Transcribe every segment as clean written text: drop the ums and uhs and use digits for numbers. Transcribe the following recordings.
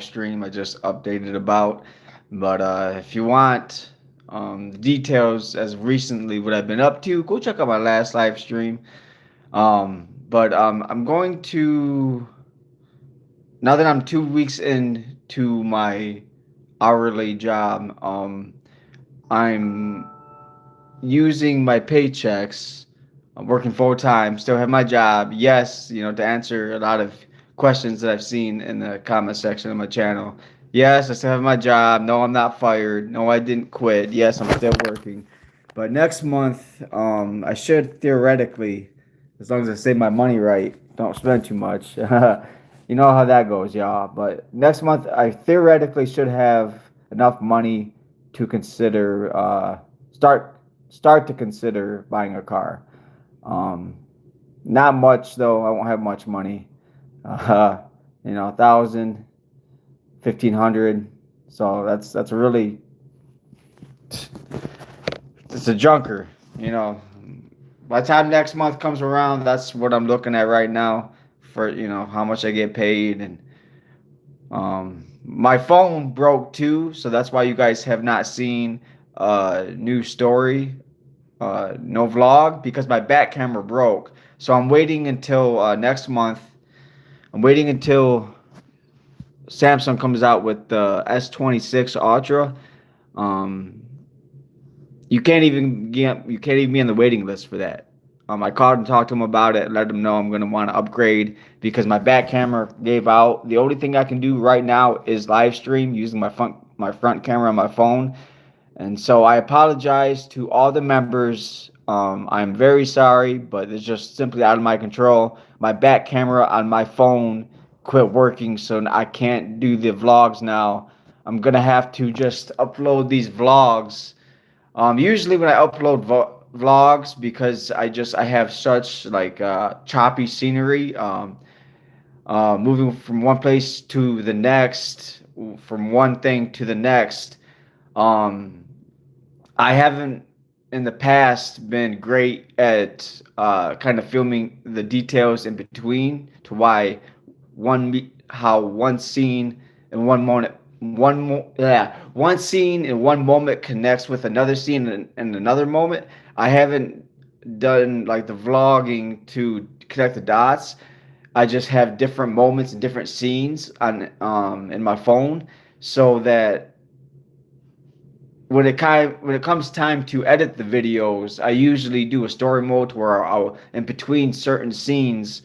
stream I just updated about. But if you want details as recently what I've been up to, go check out my last live stream. But I'm going to, now that I'm 2 weeks into my hourly job, I'm using my paychecks. I'm working full time, still have my job. Yes, to answer a lot of questions that I've seen in the comment section of my channel. Yes, I still have my job. No, I'm not fired. No, I didn't quit. Yes, I'm still working. But next month, I should theoretically, as long as I save my money right, don't spend too much. You know how that goes, y'all. But next month, I theoretically should have enough money to consider start to consider buying a car. Um, Not much though. I won't have much money. Uh, 1,000, 1,500. So that's really it's a junker. You know, by the time next month comes around, that's what I'm looking at right now for how much I get paid. And my phone broke too, so that's why you guys have not seen a new story, no vlog, because my back camera broke. So I'm waiting until next month. I'm waiting until Samsung comes out with the S26 Ultra. Um, you can't even be on the waiting list for that. I called and talked to him about it, let him know I'm gonna want to upgrade because my back camera gave out. The only thing I can do right now is live stream using my front camera on my phone. And so I apologize to all the members. I'm very sorry, but it's just simply out of my control. My back camera on my phone quit working, so I can't do the vlogs now. I'm gonna have to just upload these vlogs. Usually when I upload vlogs, because I have such like choppy scenery, moving from one place to the next, from one thing to the next. Um, I haven't in the past been great at kind of filming the details in between to why how one scene in one moment one scene in one moment connects with another scene in another moment. I haven't done like the vlogging to connect the dots. I just have different moments and different scenes on in my phone so that when it comes time to edit the videos, I usually do a story mode where I'll in between certain scenes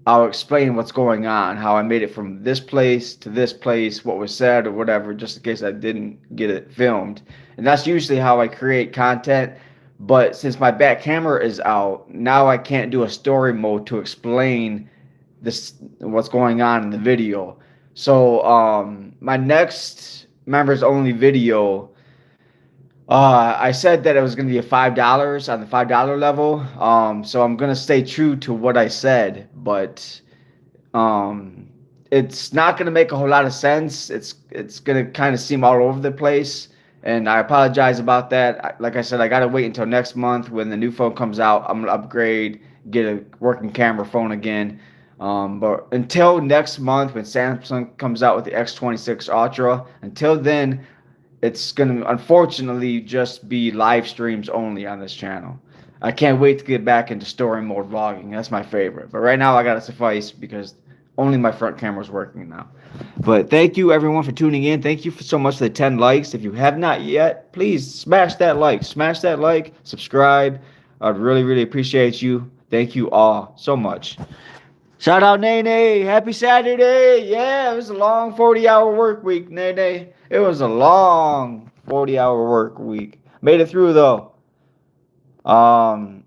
I'll explain what's going on, how I made it from this place to this place, what was said or whatever, just in case I didn't get it filmed. And that's usually how I create content. But since my back camera is out, now I can't do a story mode to explain this what's going on in the video. So my next members only video, I said that it was going to be a $5 on the $5 level. So I'm going to stay true to what I said, but um, it's not going to make a whole lot of sense. It's going to kind of seem all over the place, and I apologize about that. Like I said, I got to wait until next month when the new phone comes out. I'm going to upgrade, get a working camera phone again. But until next month when Samsung comes out with the X26 Ultra, until then, it's going to unfortunately just be live streams only on this channel. I can't wait to get back into story mode vlogging. That's my favorite. But right now I got to suffice because only my front camera is working now. But thank you everyone for tuning in. Thank you so much for the 10 likes. If you have not yet, please smash that like. Smash that like. Subscribe. I'd really, really appreciate you. Thank you all so much. Shout out Nene. Happy Saturday. Yeah, it was a long 40-hour work week, Nene. It was a long 40-hour work week. Made it through though. Um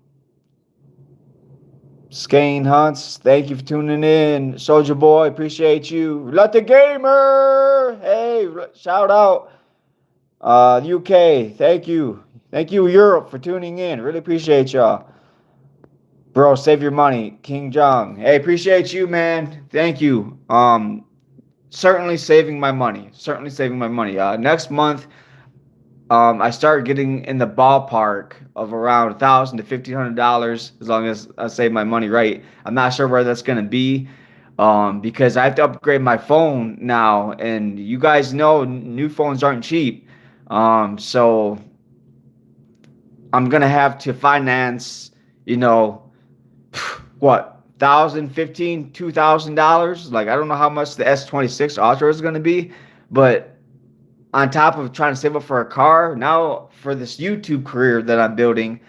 Skane Hunts, thank you for tuning in. Soldier Boy, appreciate you. Let the Gamer. Hey, shout out UK. Thank you. Thank you Europe for tuning in. Really appreciate y'all. Bro, save your money. King Jong. Hey, appreciate you, man. Thank you. Certainly saving my money. Certainly saving my money. Next month, I start getting in the ballpark of around $1,000 to $1,500 as long as I save my money right. I'm not sure where that's gonna be. because I have to upgrade my phone now, and you guys know new phones aren't cheap. So I'm gonna have to finance, you know, what, $1,000, $2,000. Like, I don't know how much the S26 Ultra is gonna be, but on top of trying to save up for a car, now for this YouTube career that I'm building,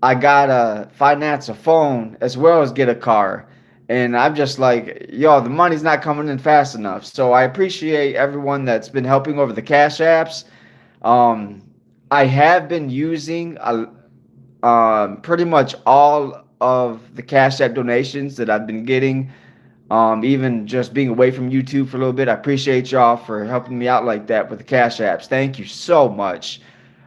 I gotta finance a phone as well as get a car. And I'm just like, yo, the money's not coming in fast enough. So I appreciate everyone that's been helping over the Cash Apps. Um, I have been using pretty much all of the Cash App donations that I've been getting. Even just being away from YouTube for a little bit. I appreciate y'all for helping me out like that with the Cash Apps. Thank you so much.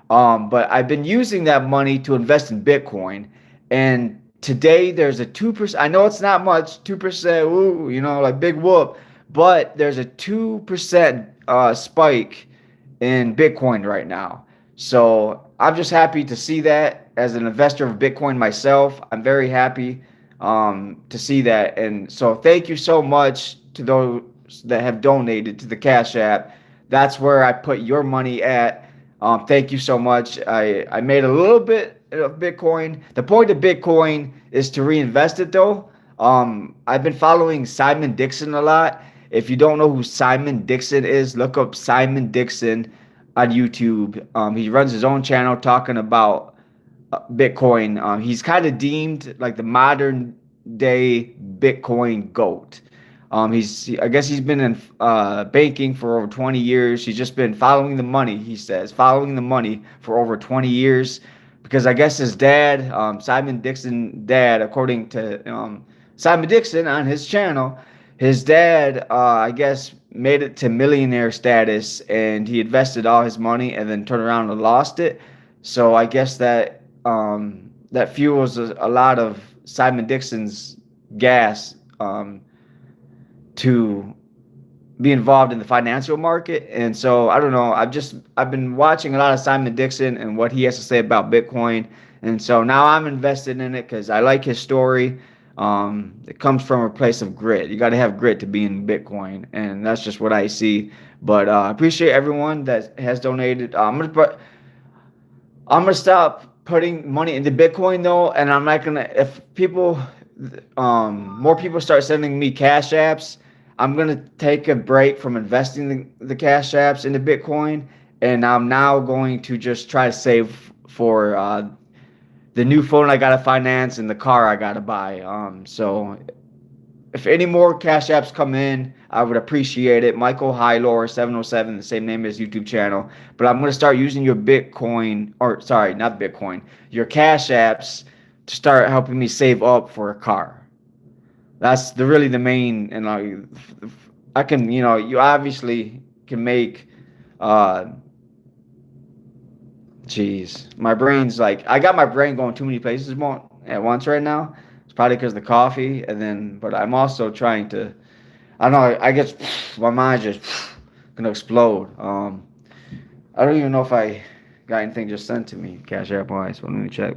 But I've been using that money to invest in Bitcoin. And today there's a 2%. I know it's not much, 2%, ooh, like big whoop. But there's a 2% spike in Bitcoin right now. So I'm just happy to see that as an investor of Bitcoin myself. I'm very happy to see that. And so thank you so much to those that have donated to the Cash App. That's where I put your money at. Thank you so much. I made a little bit of Bitcoin. The point of Bitcoin is to reinvest it though. I've been following Simon Dixon a lot. If you don't know who Simon Dixon is, look up Simon Dixon on YouTube. He runs his own channel talking about Bitcoin. He's kind of deemed like the modern day Bitcoin GOAT. I guess he's been in banking for over 20 years. He's just been following the money, he says, following the money for over 20 years. Because I guess his dad, Simon Dixon dad, according to Simon Dixon on his channel, his dad, I guess, made it to millionaire status, and he invested all his money and then turned around and lost it. So I guess that fuels a lot of Simon Dixon's gas to be involved in the financial market. And so I don't know, I've been watching a lot of Simon Dixon and what he has to say about Bitcoin. And so now I'm invested in it because I like his story. It comes from a place of grit. You got to have grit to be in Bitcoin, and that's just what I see. But I appreciate everyone that has donated. I'm gonna stop putting money into Bitcoin though, and I'm not gonna. If people, more people start sending me Cash Apps, I'm gonna take a break from investing the Cash Apps into Bitcoin, and I'm now going to just try to save for the new phone I gotta finance and the car I gotta buy. So if any more Cash Apps come in, I would appreciate it. Michael Highlure 707, the same name as YouTube channel. But I'm gonna start using your Bitcoin, or sorry, not Bitcoin, your Cash Apps to start helping me save up for a car. That's really the main, and I can, you obviously can make. Jeez, my brain's like, I got my brain going too many places at once right now. It's probably because of the coffee, but I'm also trying to, I don't know, I guess my mind just gonna explode. I don't even know if I got anything just sent to me, Cash App wise. Let me check.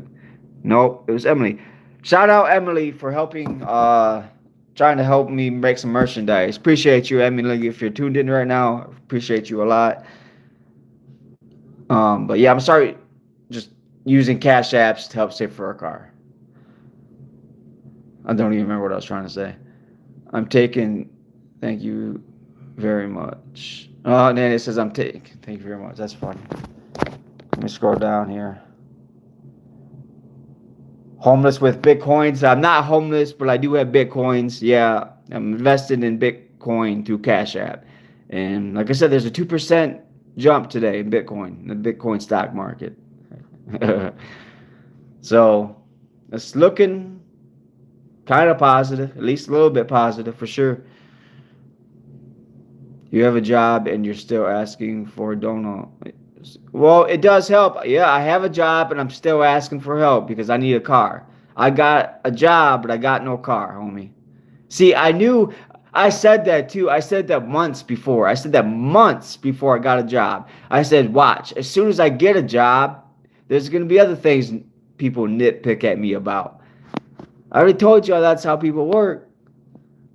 Nope, it was Emily. Shout out Emily for helping, trying to help me make some merchandise. Appreciate you, Emily. If you're tuned in right now, appreciate you a lot. But yeah, I'm sorry, just using Cash Apps to help save for a car. I don't even remember what I was trying to say. Thank you very much. Oh, and then it says thank you very much. That's funny. Let me scroll down here. Homeless with Bitcoins. I'm not homeless, but I do have Bitcoins. Yeah, I'm invested in Bitcoin through Cash App. And like I said, there's a 2% jump today in Bitcoin, the Bitcoin stock market. So it's looking kind of positive, at least a little bit positive for sure. You have a job and you're still asking for a donut. Well, it does help. Yeah, I have a job and I'm still asking for help because I need a car. I got a job, but I got no car, homie. See, I said that too. I said that months before. I said that months before I got a job. I said, watch, as soon as I get a job, there's going to be other things people nitpick at me about. I already told y'all that's how people work.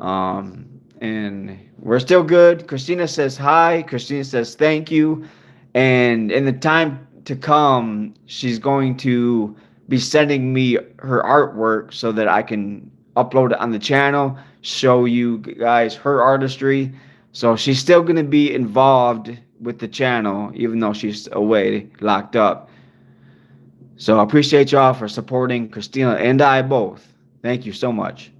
And we're still good. Christina says hi. Christina says thank you. And in the time to come, she's going to be sending me her artwork so that I can upload it on the channel, show you guys her artistry. So she's still going to be involved with the channel, even though she's away, locked up. So I appreciate y'all for supporting Christina and I both. Thank you so much.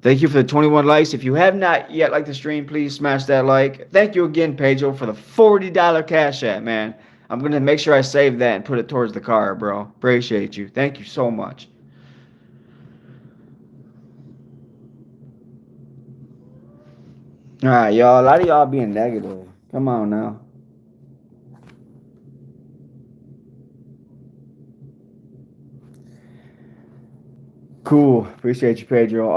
Thank you for the 21 likes. If you have not yet liked the stream, please smash that like. Thank you again, Pedro, for the $40 cash app, man. I'm going to make sure I save that and put it towards the car, bro. Appreciate you. Thank you so much. All right, y'all. A lot of y'all being negative. Come on now. Cool. Appreciate you, Pedro.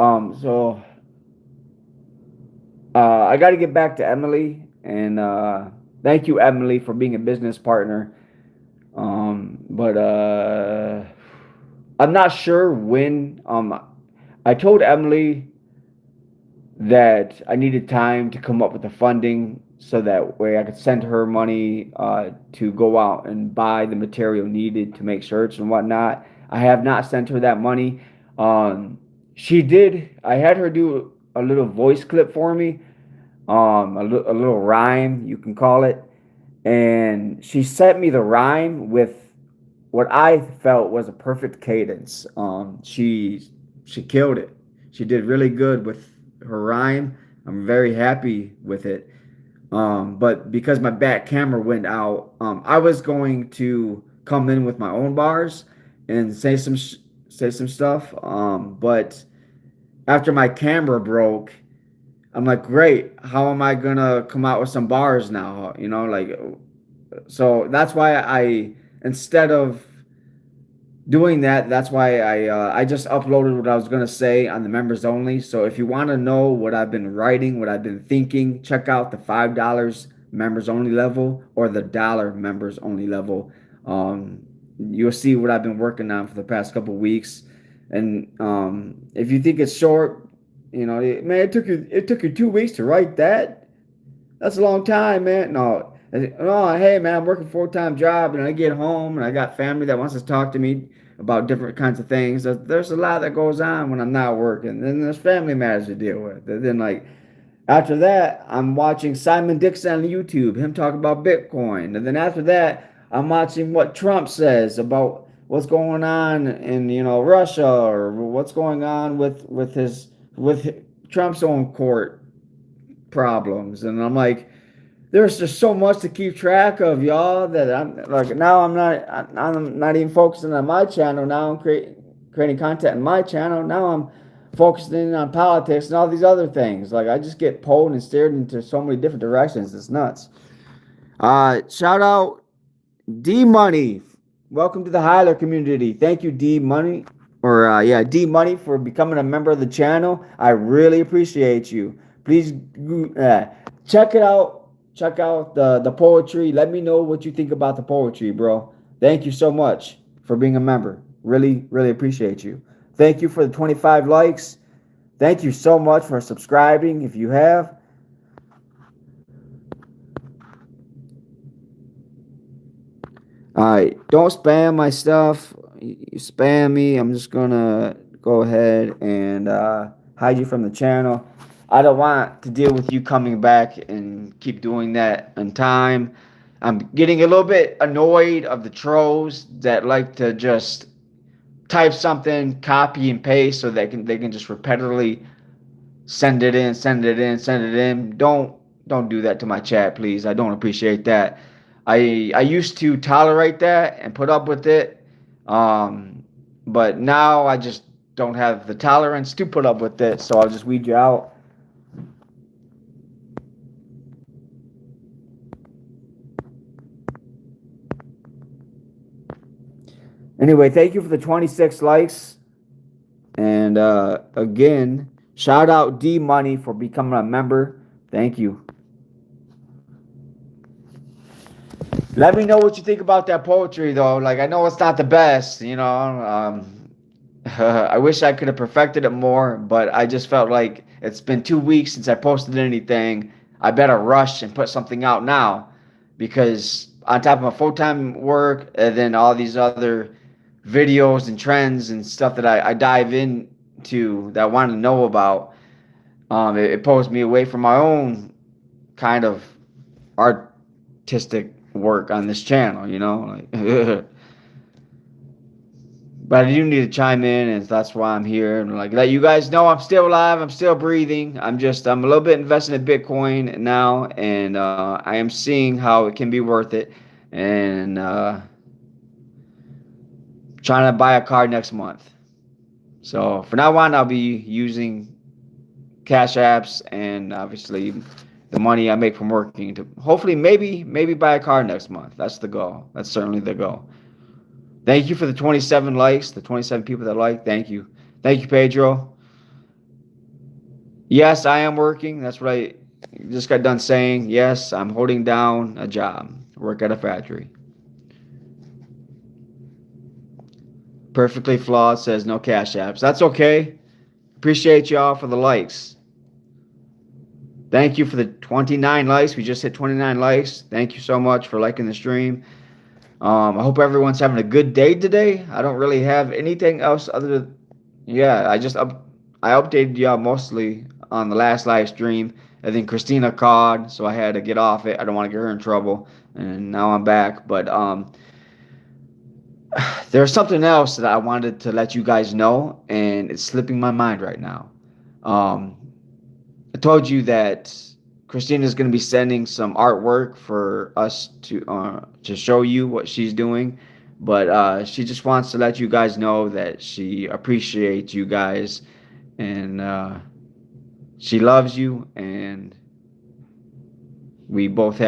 I got to get back to Emily, and thank you, Emily, for being a business partner. But I'm not sure when. I told Emily that I needed time to come up with the funding so that way I could send her money to go out and buy the material needed to make shirts and whatnot. I have not sent her that money. She did. I had her do a little voice clip for me, a little rhyme, you can call it. And she sent me the rhyme with what I felt was a perfect cadence. She killed it. She did really good with her rhyme. I'm very happy with it. But because my back camera went out, I was going to come in with my own bars and say some stuff. But after my camera broke, I'm like, great. How am I gonna come out with some bars now? You know, like, so that's why I instead of doing that, that's why I just uploaded what I was gonna say on the members only. So if you want to know what I've been writing, what I've been thinking, check out the $5 members only level or the dollar members only level. You'll see what I've been working on for the past couple of weeks. And if you think it's short, you know, man, it took you 2 weeks to write that. That's a long time, man. No, oh, hey, man, I'm working a full-time job, and I get home, and I got family that wants to talk to me about different kinds of things. There's a lot that goes on when I'm not working. Then there's family matters to deal with. And then, like, after that, I'm watching Simon Dixon on YouTube, him talk about Bitcoin. And then after that, I'm watching what Trump says about what's going on in, you know, Russia, or what's going on with Trump's own court problems. And I'm like, there's just so much to keep track of, y'all, that I'm like, now I'm not even focusing on my channel. Now I'm creating content on my channel. Now I'm focusing on politics and all these other things. Like, I just get pulled and steered into so many different directions. It's nuts. Shout out D Money. Welcome to the Highlure community. Thank you, D Money. D Money, for becoming a member of the channel. I really appreciate you. Please check it out. Check out the poetry. Let me know what you think about the poetry, bro. Thank you so much for being a member. Really, really appreciate you. Thank you for the 25 likes. Thank you so much for subscribing if you have. Alright, don't spam my stuff. You spam me, I'm just gonna go ahead and hide you from the channel. I don't want to deal with you coming back and keep doing that in time. I'm getting a little bit annoyed of the trolls that like to just type something, copy and paste, so they can just repetitively send it in, send it in, send it in. Don't do that to my chat, please. I don't appreciate that. I used to tolerate that and put up with it, but now I just don't have the tolerance to put up with it. So I'll just weed you out. Anyway, thank you for the 26 likes. And again, shout out D Money for becoming a member. Thank you. Let me know what you think about that poetry, though. Like, I know it's not the best, you know. I wish I could have perfected it more, but I just felt like it's been 2 weeks since I posted anything. I better rush and put something out now, because on top of my full-time work and then all these other videos and trends and stuff that I dive into that I want to know about, it pulls me away from my own kind of artistic work on this channel, like. But I do need to chime in, and that's why I'm here, and like let you guys know I'm still alive, I'm still breathing. I'm a little bit invested in Bitcoin now, and I am seeing how it can be worth it, and trying to buy a car next month. So for now on, I'll be using cash apps and obviously the money I make from working to hopefully maybe buy a car next month. That's the goal. That's certainly the goal. Thank you for the 27 likes, the 27 people that like. Thank you. Thank you, Pedro. Yes, I am working. That's what I just got done saying. Yes, I'm holding down a job. Work at a factory. Perfectly Flawed says no cash apps. That's okay. Appreciate y'all for the likes. Thank you for the 29 likes. We just hit 29 likes. Thank you so much for liking the stream. I hope everyone's having a good day today. I don't really have anything else other than, yeah, I updated y'all mostly on the last live stream. I think Christina called, so I had to get off it. I don't want to get her in trouble, and now I'm back. But there's something else that I wanted to let you guys know, and it's slipping my mind right now. I told you that Christina's going to be sending some artwork for us to show you what she's doing, but she just wants to let you guys know that she appreciates you guys, and she loves you, and we both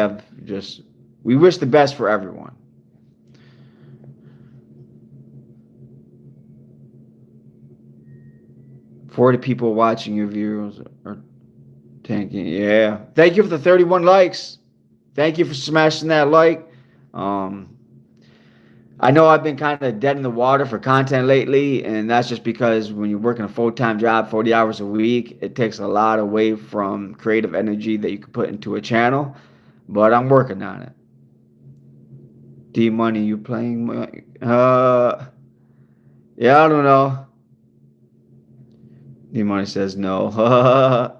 we wish the best for everyone. For the people watching your videos are tanking. Yeah. Thank you for the 31 likes. Thank you for smashing that like. I know I've been kind of dead in the water for content lately, and that's just because when you're working a full-time job, 40 hours a week, it takes a lot away from creative energy that you can put into a channel, but I'm working on it. D-Money, you playing? Yeah, I don't know. D-Money says no.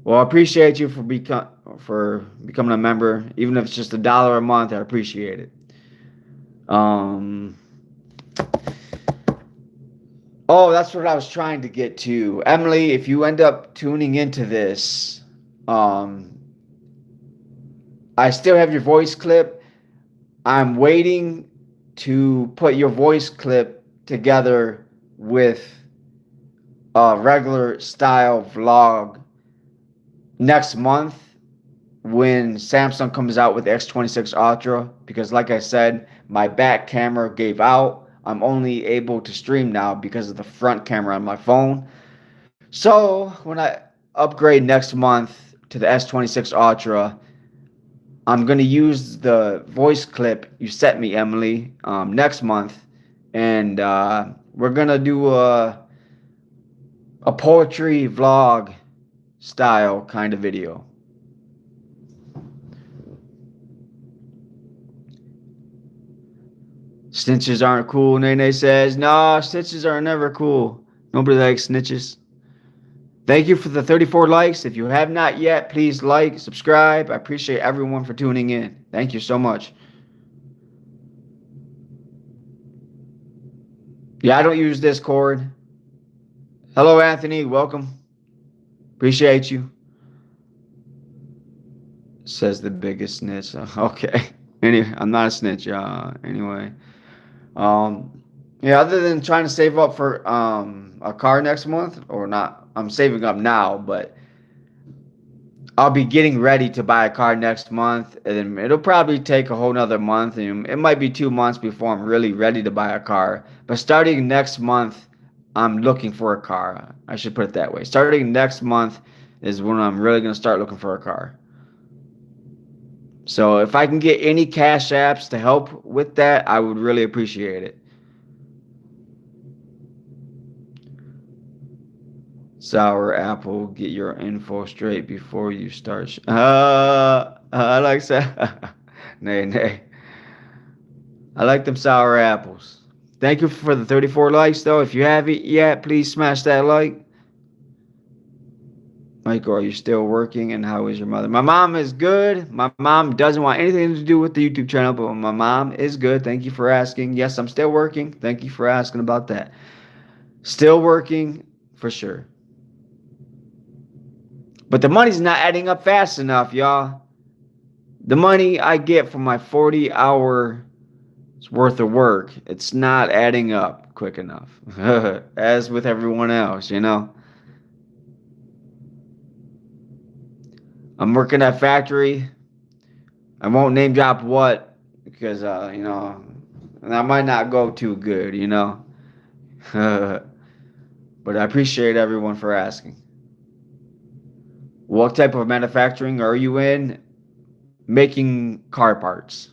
Well, I appreciate you for becoming a member, even if it's just $1 a month. I appreciate it. Oh, that's what I was trying to get to. Emily, if you end up tuning into this, I still have your voice clip. I'm waiting to put your voice clip together with a regular style vlog next month when Samsung comes out with the S26 Ultra, because like I said, my back camera gave out. I'm only able to stream now because of the front camera on my phone. So when I upgrade next month to the S26 Ultra, I'm going to use the voice clip you sent me, Emily, next month, and we're going to do a poetry vlog style kind of video. Snitches aren't cool, Nene says. No, snitches are never cool. Nobody likes snitches. Thank you for the 34 likes. If you have not yet, please like, subscribe. I appreciate everyone for tuning in. Thank you so much. Yeah, I don't use Discord. Hello, Anthony. Welcome. Appreciate you. Says the biggest snitch. Okay. Anyway, I'm not a snitch, y'all. Anyway. Yeah, other than trying to save up for a car next month, or not, I'm saving up now, but I'll be getting ready to buy a car next month, and then it'll probably take a whole nother month, and it might be 2 months before I'm really ready to buy a car. But starting next month, I'm looking for a car. I should put it that way. Starting next month is when I'm really going to start looking for a car. So if I can get any cash apps to help with that, I would really appreciate it. Sour apple, get your info straight before you start. I like that. Nay, nay. I like them sour apples. Thank you for the 34 likes, though. If you haven't yet, please smash that like. Michael, are you still working? And how is your mother? My mom is good. My mom doesn't want anything to do with the YouTube channel, but my mom is good. Thank you for asking. Yes, I'm still working. Thank you for asking about that. Still working for sure. But the money's not adding up fast enough, y'all. The money I get from my 40-hour worth of work, it's not adding up quick enough. As with everyone else, you know. I'm working at a factory. I won't name drop what because you know, that might not go too good, you know. But I appreciate everyone for asking. What type of manufacturing are you in? Making car parts.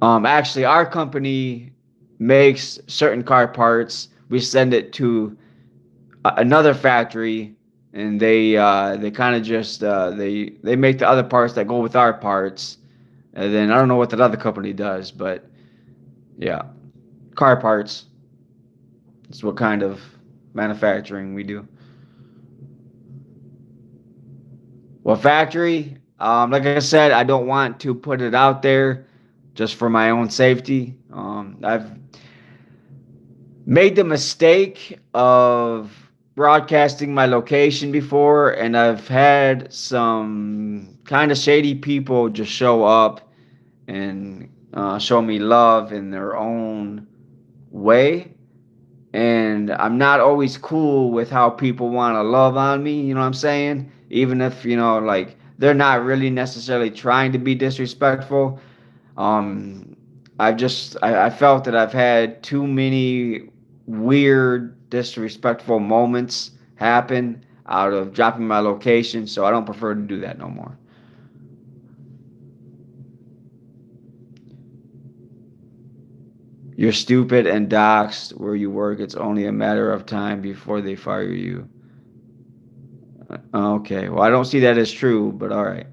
Actually, our company makes certain car parts. We send it to another factory, and they kind of just they make the other parts that go with our parts, and then I don't know what that other company does, but yeah, car parts. That's what kind of manufacturing we do. What factory? Like I said, I don't want to put it out there just for my own safety. I've made the mistake of broadcasting my location before, and I've had some kind of shady people just show up and show me love in their own way. And I'm not always cool with how people want to love on me, you know what I'm saying? Even if, you know, like they're not really necessarily trying to be disrespectful. Um, I felt that I've had too many weird, disrespectful moments happen out of dropping my location, so I don't prefer to do that no more. You're stupid and doxxed where you work. It's only a matter of time before they fire you. Okay, well, I don't see that as true, but all right.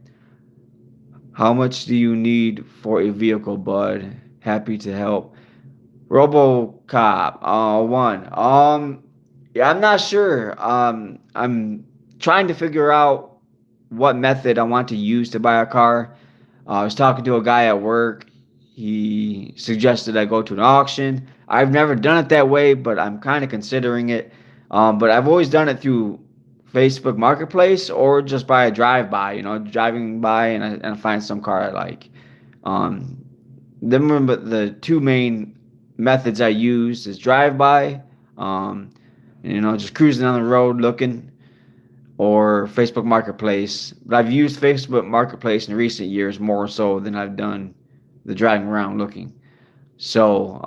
How much do you need for a vehicle, bud? Happy to help. RoboCop, one. Yeah, I'm not sure. I'm trying to figure out what method I want to use to buy a car. I was talking to a guy at work. He suggested I go to an auction. I've never done it that way, but I'm kind of considering it. But I've always done it through Facebook Marketplace or just by a drive-by, you know, driving by and I find some car I like. Um, remember the two main methods I use is drive-by, um, you know, just cruising on the road looking, or Facebook Marketplace. But I've used Facebook Marketplace in recent years more so than I've done the driving around looking. So,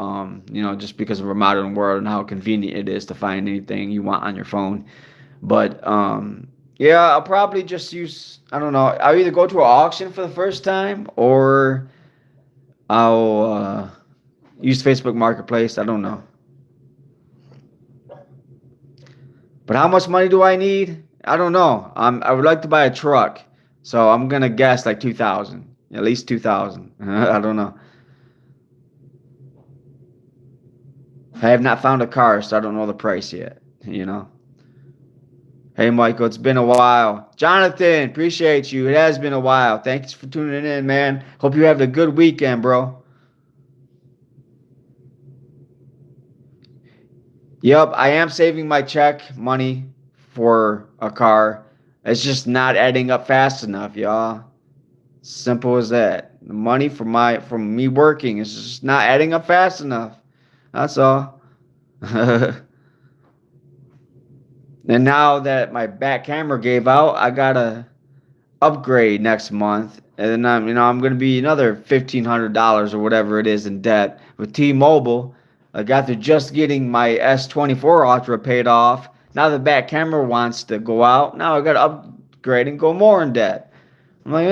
you know, just because of our modern world and how convenient it is to find anything you want on your phone. But yeah, I'll probably just use, I don't know, I'll either go to an auction for the first time or I'll use Facebook Marketplace. I don't know. But how much money do I need? I don't know. I would like to buy a truck. So I'm going to guess like 2000. At least 2000. I don't know. I have not found a car, so I don't know the price yet, you know. Hey, Michael, it's been a while. Jonathan, appreciate you. It has been a while. Thanks for tuning in, man. Hope you have a good weekend, bro. Yep, I am saving my check money for a car. It's just not adding up fast enough, y'all. Simple as that. The money from me working is just not adding up fast enough. That's all. And now that my back camera gave out, I gotta upgrade next month, and then I'm gonna be another $1,500 or whatever it is in debt with T-Mobile. I got through just getting my S24 Ultra paid off. Now the back camera wants to go out. Now I gotta upgrade and go more in debt. I'm like,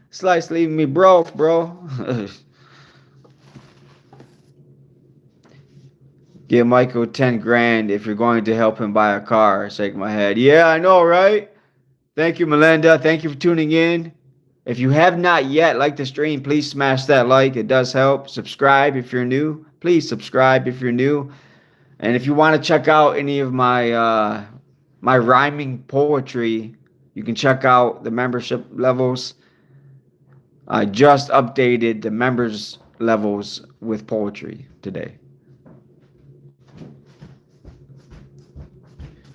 this life's leaving me broke, bro. Give Michael 10 grand if you're going to help him buy a car. Shake my head. Yeah, I know, right? Thank you, Melinda. Thank you for tuning in. If you have not yet liked the stream, please smash that like. It does help. Subscribe if you're new. Please subscribe if you're new. And if you want to check out any of my rhyming poetry, you can check out the membership levels. I just updated the members levels with poetry today.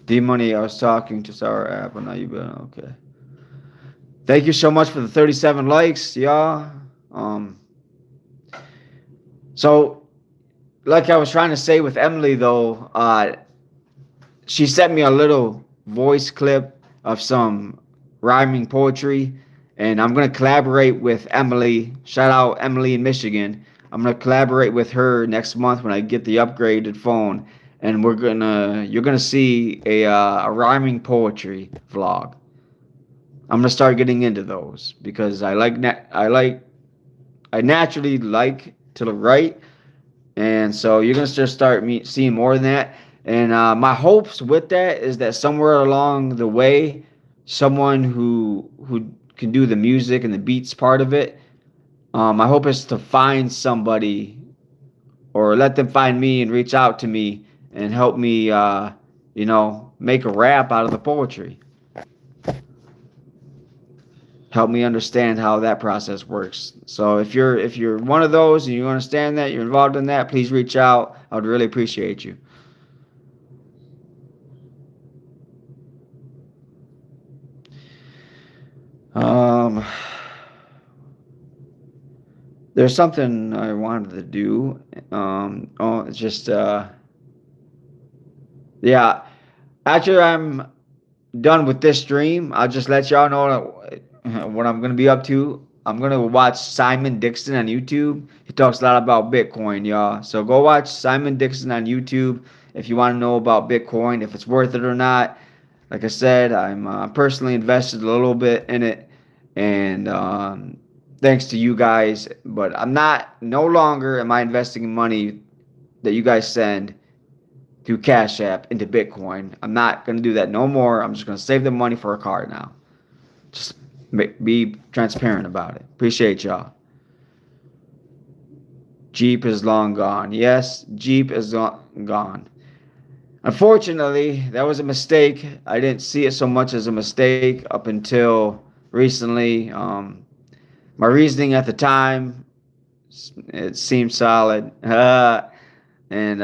D Money, I was talking to Sour App, and now you been okay. Thank you so much for the 37 likes, y'all. So, like I was trying to say with Emily, though, she sent me a little voice clip of some rhyming poetry, and I'm gonna collaborate with Emily. Shout out Emily in Michigan. I'm gonna collaborate with her next month when I get the upgraded phone, and you're gonna see a rhyming poetry vlog. I'm gonna start getting into those because I naturally like to write, and so you're gonna just start seeing more than that. And my hopes with that is that somewhere along the way, someone who can do the music and the beats part of it. My hope is to find somebody or let them find me and reach out to me and help me, make a rap out of the poetry. Help me understand how that process works. So if you're one of those and you understand that, you're involved in that, please reach out. I would really appreciate you. There's something I wanted to do. It's just yeah. After I'm done with this stream, I'll just let y'all know what I'm gonna be up to. I'm gonna watch Simon Dixon on YouTube. He talks a lot about Bitcoin, y'all. So go watch Simon Dixon on YouTube if you want to know about Bitcoin, if it's worth it or not. Like I said, I'm personally invested a little bit in it, and thanks to you guys. But no longer am I investing money that you guys send through Cash App into Bitcoin. I'm not going to do that no more. I'm just going to save the money for a car now. Just be transparent about it. Appreciate y'all. Jeep is long gone. Yes, Jeep is gone. Unfortunately, that was a mistake. I didn't see it so much as a mistake up until recently. My reasoning at the time, it seemed solid. It's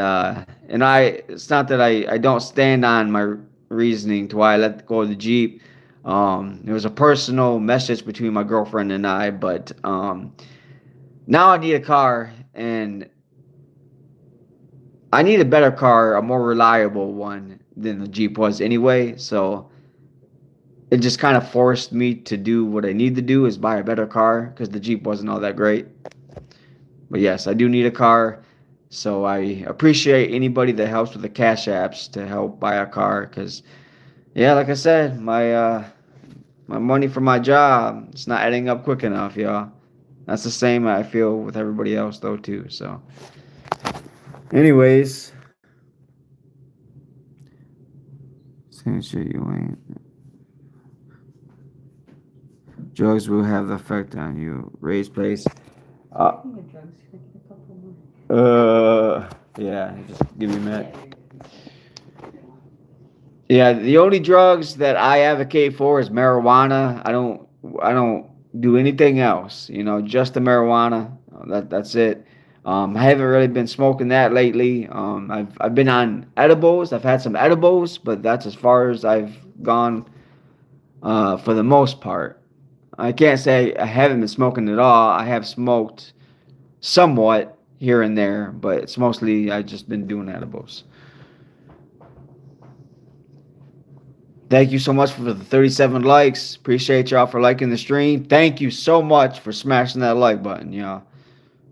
not that I don't stand on my reasoning to why I let go of the Jeep. It was a personal message between my girlfriend and I, but now I need a car, and I need a better car, a more reliable one than the Jeep was anyway. So it just kind of forced me to do what I need to do, is buy a better car, because the Jeep wasn't all that great. But yes, I do need a car. So I appreciate anybody that helps with the cash apps to help buy a car, because yeah, like I said, my money for my job, it's not adding up quick enough, y'all. That's the same I feel with everybody else though too. So anyways, same shit you ain't. Drugs will have the effect on you. Raise place. Yeah, just give me a minute. Yeah, the only drugs that I advocate for is marijuana. I don't do anything else. Just the marijuana. That's it. I haven't really been smoking that lately. I've been on edibles. I've had some edibles, but that's as far as I've gone for the most part. I can't say I haven't been smoking at all. I have smoked somewhat here and there, but it's mostly I've just been doing edibles. Thank you so much for the 37 likes. Appreciate y'all for liking the stream. Thank you so much for smashing that like button, y'all.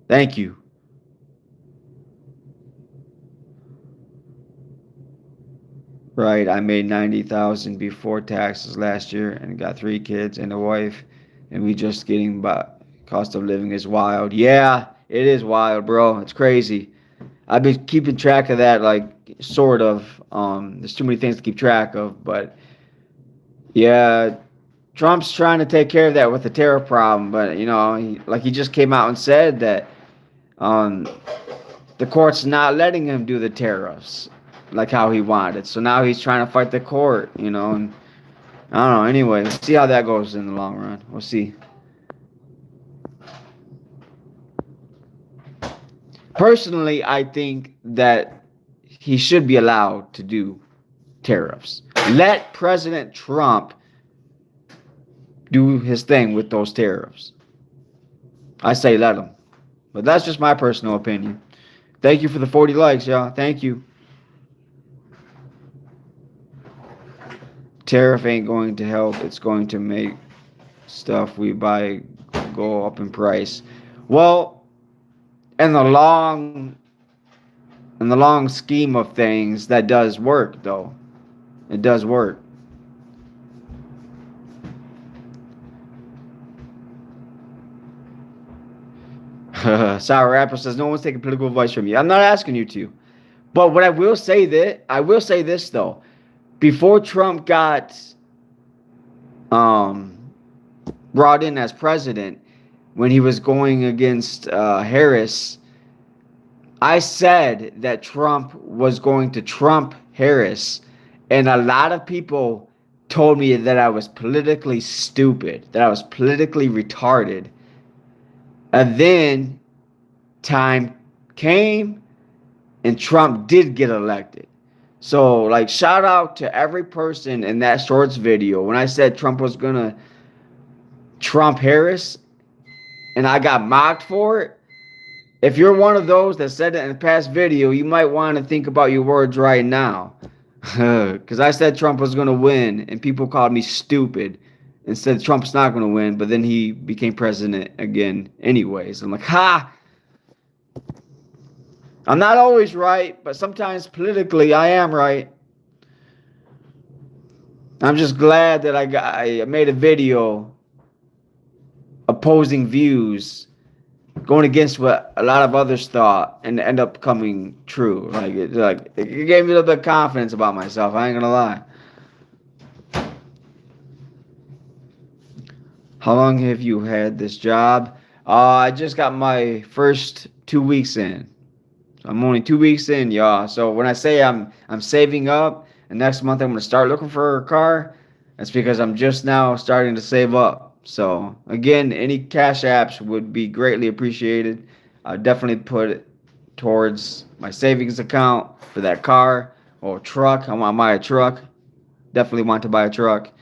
Thank you. Right, I made 90,000 before taxes last year and got 3 kids and a wife, and we just getting by. Cost of living is wild. Yeah, it is wild, bro. It's crazy. I've been keeping track of that, like sort of. There's too many things to keep track of, but yeah, Trump's trying to take care of that with the tariff problem. But he just came out and said that um, the court's not letting him do the tariffs like how he wanted. So now he's trying to fight the court, and I don't know. Anyway, let's see how that goes in the long run. We'll see. Personally, I think that he should be allowed to do tariffs. Let President Trump do his thing with those tariffs. I say let him. But that's just my personal opinion. Thank you for the 40 likes, y'all. Thank you. Tariff ain't going to help. It's going to make stuff we buy go up in price. Well, in the long scheme of things, that does work, though. It does work. Sour Apple says no one's taking political advice from you. I'm not asking you to. But what I will say this though. Before Trump got brought in as president, when he was going against Harris, I said that Trump was going to trump Harris, and a lot of people told me that I was politically stupid, that I was politically retarded. And then time came and Trump did get elected. So, like, shout out to every person in that shorts video when I said Trump was going to trump Harris and I got mocked for it. If you're one of those that said it in the past video, you might want to think about your words right now. Because I said Trump was going to win and people called me stupid and said Trump's not going to win, but then he became president again anyways. I'm like, ha! I'm not always right, but sometimes politically I am right. I'm just glad that I made a video opposing views, going against what a lot of others thought, and end up coming true. It gave me a little bit of confidence about myself. I ain't gonna lie. How long have you had this job? I just got my first 2 weeks in. So I'm only 2 weeks in, y'all. So when I say I'm saving up, and next month I'm gonna start looking for a car, that's because I'm just now starting to save up. So again, any cash apps would be greatly appreciated. I definitely put it towards my savings account for that car or truck. I want to buy a truck. Definitely want to buy a truck.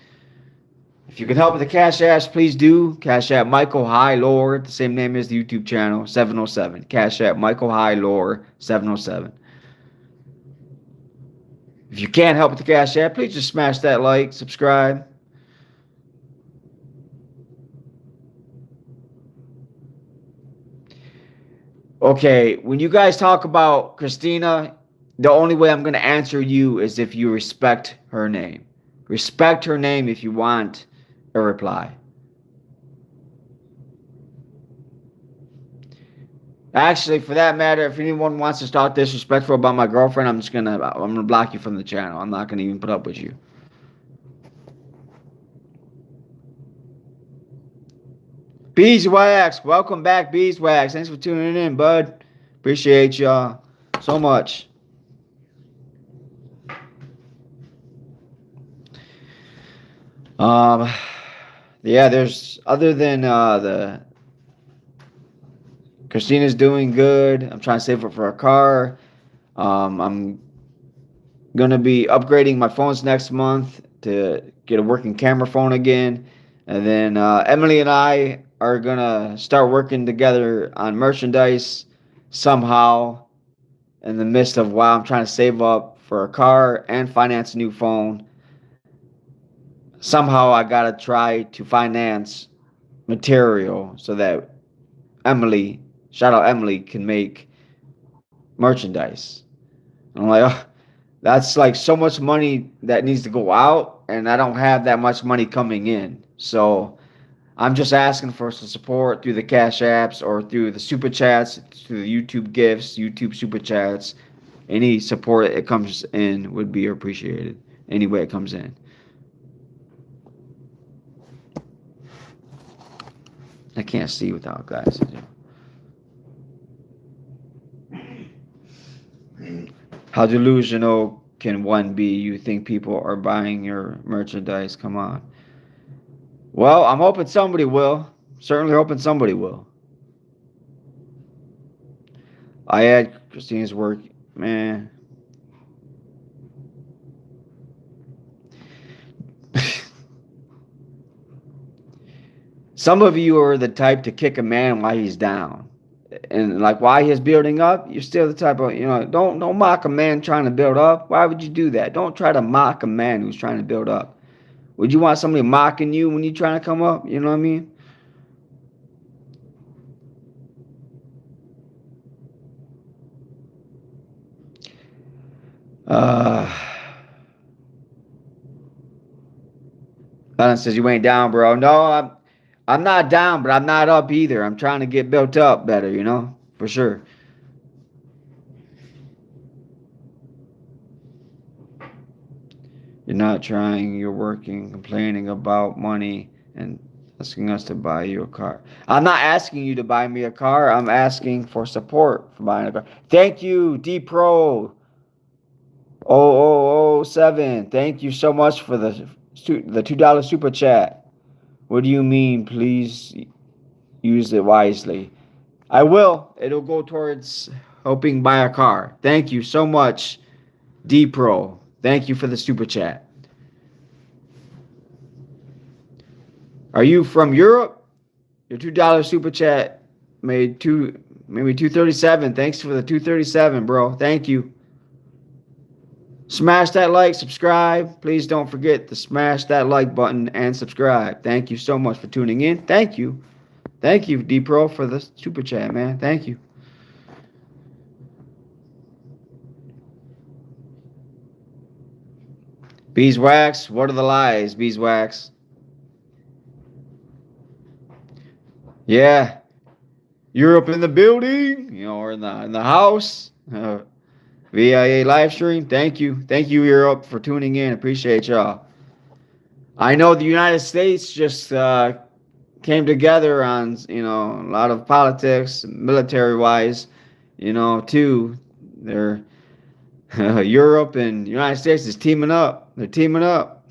If you can help with the cash apps, please do. Cash app Michael Highlure, the same name as the YouTube channel, 707. Cash app Michael Highlure, 707. If you can't help with the cash app, please just smash that like, subscribe. Okay, when you guys talk about Christina, the only way I'm going to answer you is if you respect her name. Respect her name if you want a reply. Actually, for that matter, if anyone wants to talk disrespectful about my girlfriend, I'm gonna block you from the channel. I'm not gonna even put up with you. Beeswax, welcome back, Beeswax. Thanks for tuning in, bud. Appreciate y'all so much. Yeah, there's other than the Christina's doing good. I'm trying to save up for a car. I'm gonna be upgrading my phones next month to get a working camera phone again, and then Emily and I are gonna start working together on merchandise somehow in the midst of while I'm trying to save up for a car and finance a new phone. Somehow I gotta try to finance material so that Emily, shout out Emily, can make merchandise. And I'm like, oh, that's like so much money that needs to go out, and I don't have that much money coming in. So I'm just asking for some support through the Cash Apps or through the Super Chats, through the YouTube gifts, YouTube Super Chats. Any support that comes in would be appreciated. Any way it comes in. I can't see without glasses. How delusional can one be? You think people are buying your merchandise? Come on. Well, I'm hoping somebody will. Certainly hoping somebody will. I had Christina's work, man. Some of you are the type to kick a man while he's down. And like while he's building up, you're still the type of, don't mock a man trying to build up. Why would you do that? Don't try to mock a man who's trying to build up. Would you want somebody mocking you when you're trying to come up? You know what I mean? Alan says you ain't down, bro. No, I'm not down, but I'm not up either. I'm trying to get built up better, for sure. You're not trying, you're working, complaining about money, and asking us to buy you a car. I'm not asking you to buy me a car. I'm asking for support for buying a car. Thank you, D Pro 0007. Thank you so much for the $2 super chat. What do you mean? Please use it wisely. I will. It'll go towards helping buy a car. Thank you so much, D Pro. Thank you for the super chat. Are you from Europe? Your $2 super chat made maybe 237. Thanks for the 237, bro. Thank you. Smash that like, subscribe. Please don't forget to smash that like button and subscribe. Thank you so much for tuning in. Thank you. Thank you, D Pro, for the super chat, man. Thank you. Beeswax, what are the lies, Beeswax? Yeah, Europe in the building, or in the house. VIA live stream. Thank you, Europe, for tuning in. Appreciate y'all. I know the United States just came together on a lot of politics, military wise, too. They're Europe and United States is teaming up. They're teaming up.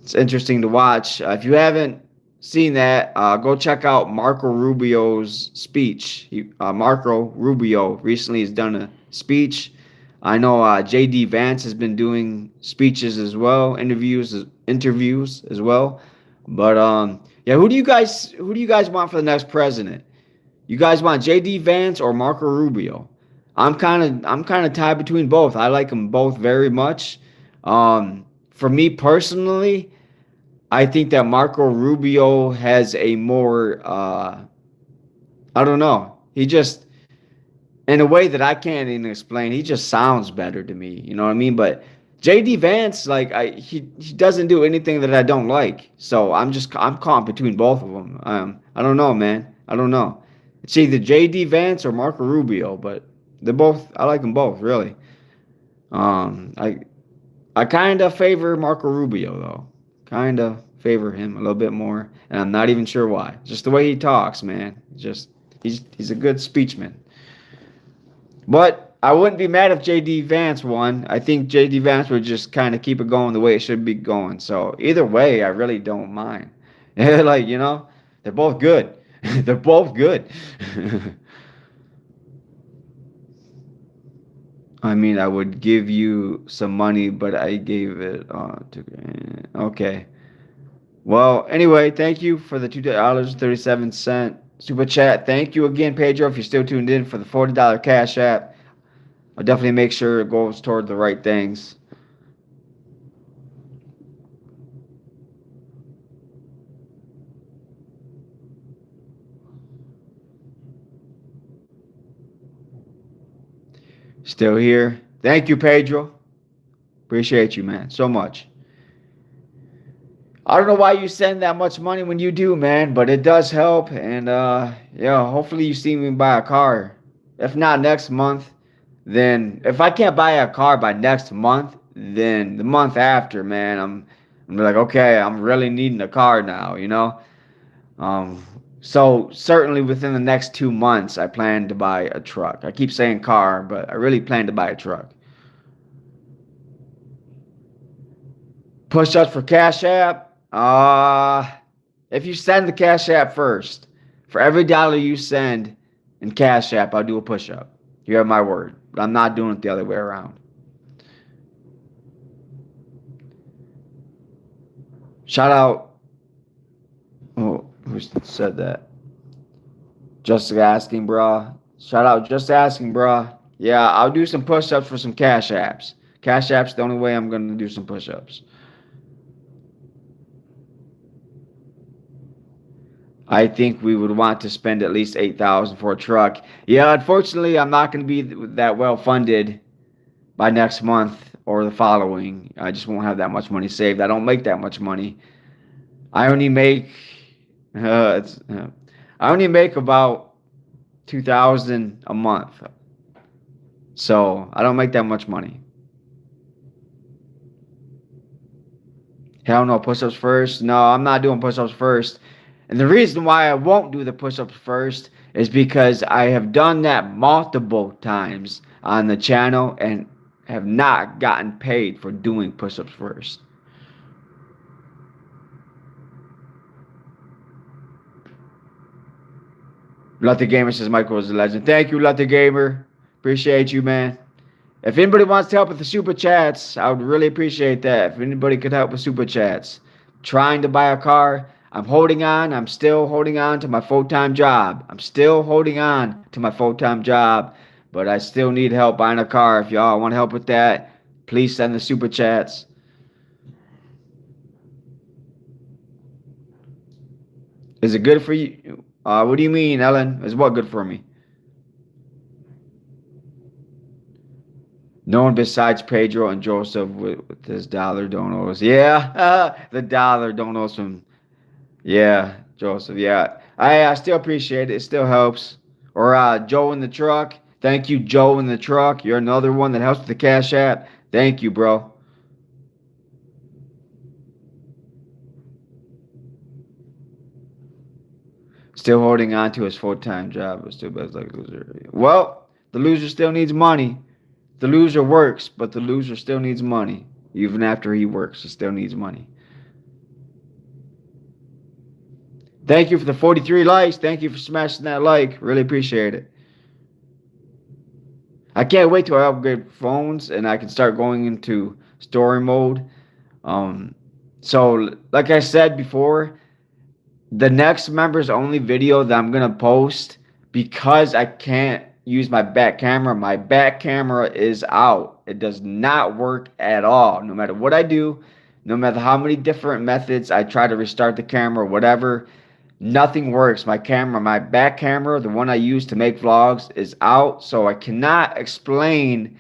It's interesting to watch. If you haven't seen that, go check out Marco Rubio's speech. Marco Rubio recently has done a speech. I know J.D. Vance has been doing speeches as well, interviews as well. But yeah, who do you guys want for the next president? You guys want J.D. Vance or Marco Rubio? I'm kind of tied between both. I like them both very much. For me personally, I think that Marco Rubio has a more I don't know. He just, in a way that I can't even explain, he just sounds better to me. You know what I mean? But JD Vance, like he doesn't do anything that I don't like. So I'm caught between both of them. I don't know, man. I don't know. It's either JD Vance or Marco Rubio, but I like them both, really. I kind of favor Marco Rubio though. Kind of favor him a little bit more, and I'm not even sure why. Just the way he talks, man. Just he's a good speechman. But I wouldn't be mad if JD Vance won. I think JD Vance would just kind of keep it going the way it should be going. So either way, I really don't mind. Like, they're both good. They're both good. I mean, I would give you some money, but I gave it to. Okay. Well, anyway, thank you for the $2.37 super chat. Thank you again, Pedro, if you're still tuned in for the $40 Cash App. I'll definitely make sure it goes toward the right things. Still here. Thank you, Pedro. Appreciate you, man, so much. I don't know why you send that much money when you do, man, but it does help. And yeah, hopefully you see me buy a car. If not next month, then if I can't buy a car by next month, then the month after, man, I'm like, okay, I'm really needing a car now, you know? Um, so certainly within the next 2 months, I plan to buy a truck. I keep saying car, but I really plan to buy a truck. Push ups for Cash App. If you send the Cash App first, for every dollar you send in Cash App, I'll do a push up. You have my word. But I'm not doing it the other way around. Shout out. Oh, who said that? Just asking, bruh. Shout out, just asking, bruh. Yeah, I'll do some push ups for some Cash Apps. Cash App's the only way I'm going to do some push ups. I think we would want to spend at least 8,000 for a truck. Yeah, unfortunately, I'm not going to be that well funded by next month or the following. I just won't have that much money saved. I don't make that much money. I only make it's I only make about 2,000 a month. So, I don't make that much money. Hell no, push-ups first. No, I'm not doing push-ups first. And the reason why I won't do the push-ups first is because I have done that multiple times on the channel and have not gotten paid for doing push-ups first. Lucky Gamer says Michael is a legend. Thank you, Lucky Gamer. Appreciate you, man. If anybody wants to help with the super chats, I would really appreciate that. If anybody could help with super chats. Trying to buy a car. I'm holding on. I'm still holding on to my full-time job. I'm still holding on to my full-time job. But I still need help buying a car. If y'all want to help with that, please send the super chats. Is it good for you? What do you mean, Ellen? Is what good for me? No one besides Pedro and Joseph with this dollar donos. Yeah, the dollar donos from, yeah, Joseph. Yeah, I still appreciate it. It still helps. Or Joe in the truck. Thank you, Joe in the truck. You're another one that helps with the Cash App. Thank you, bro. Still holding on to his full-time job, but still best like a loser. Well, the loser still needs money. The loser works, but the loser still needs money. Even after he works, he still needs money. Thank you for the 43 likes. Thank you for smashing that like. Really appreciate it. I can't wait till I upgrade phones and I can start going into story mode. So, like I said before, the next members only video that I'm going to post, because I can't use my back camera is out. It does not work at all. No matter what I do, no matter how many different methods I try to restart the camera, whatever, nothing works. My back camera, the one I use to make vlogs, is out. So I cannot explain